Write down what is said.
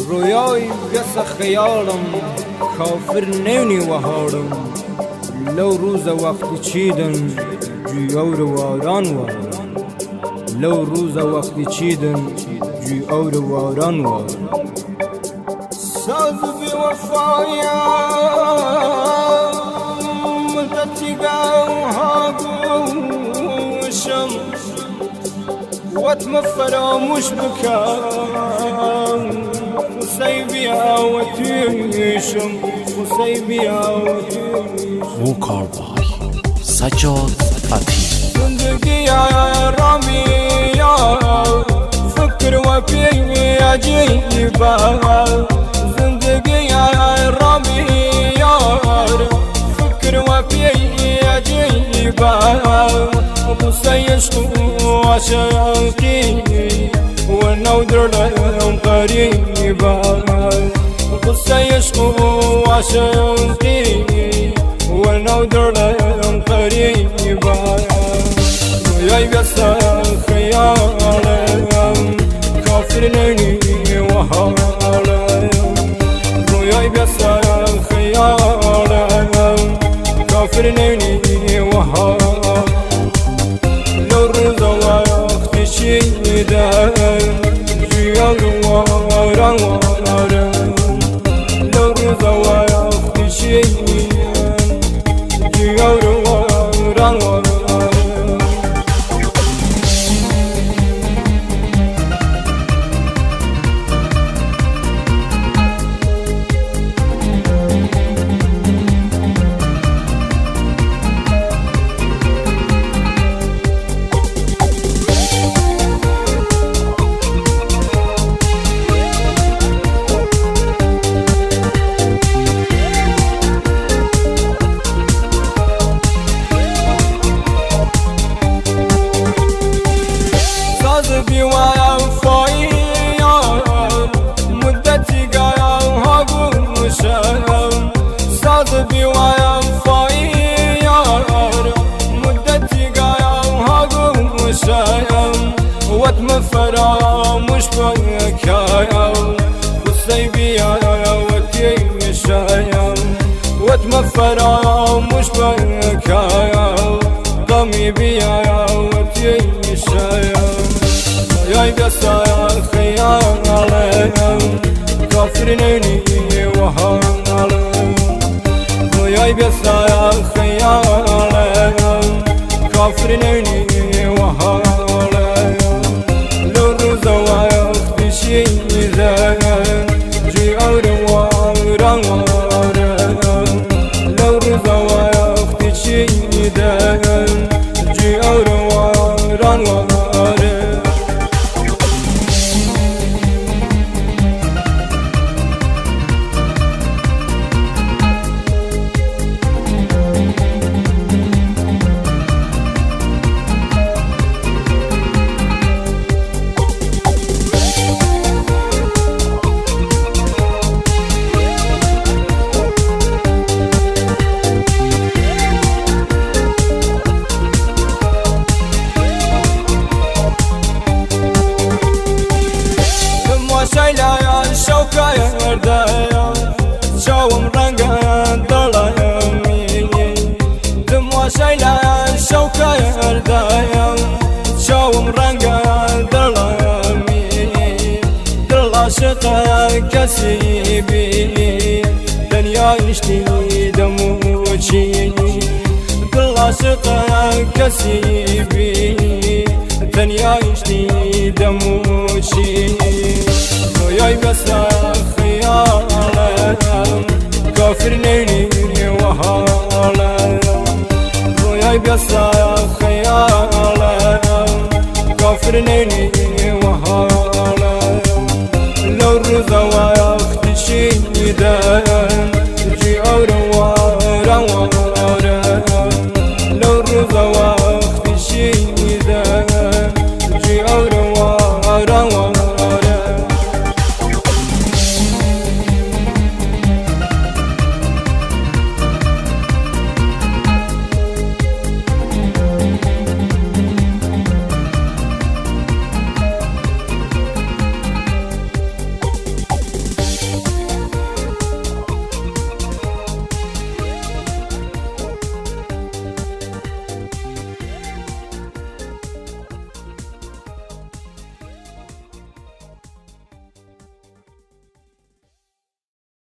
رویای قصه خیالم کافر نونی و هارم لو روز وقت چیدن جوی واران وارم لو روز وقت چیدن جوی واران وارم ساز بی وفایا مدتی گاوها گوشم واتم فراموش بکن خسيبي وتيشم خسيبي وتيشم وكارباي سجاد فتحي زندگی يا رامي يا فكر وفي عجيبة زندگی يا رامي يا فكر وفي عجيبة وسيشكو عشاقي ونودر لهم قريبا قصة يشكو عشاقي ونودر لهم قريبا وياي بس خيالهم كافرني وهالهم وياي بس خيالهم كافرني وهالهم لو رضا وقت شيدا وارم لو رضا وقت شيدا وارم بيوايا فايا مدتي قايا هاقوشم صاد بيوايا فايا مدتي قايا هاقوشم واتم فراموش بكايا وسيبيا وتيشايا واتم فراموش بكايا قمي بيا وتيشايا ياي بسا خيالهم كافرني وهالهم ياي بسا خيالهم كافرني وهالهم لو روز وقت شيدا جي وارم لو روز وقت شيدا جي وارم شايلا شوكا يردايا شاوم رنگا دلايا دموا شايلا شوكا يردايا شاوم رنگا دلايا دل عاشقا كسيبي دنيا يشتي دموشي دل عاشقا كسيبي دنيا يشتي دموشي ياي بس خيالهم كافرني وهالهم ياي بس خيالهم كافرني وهالهم لو رضا وقت شيدا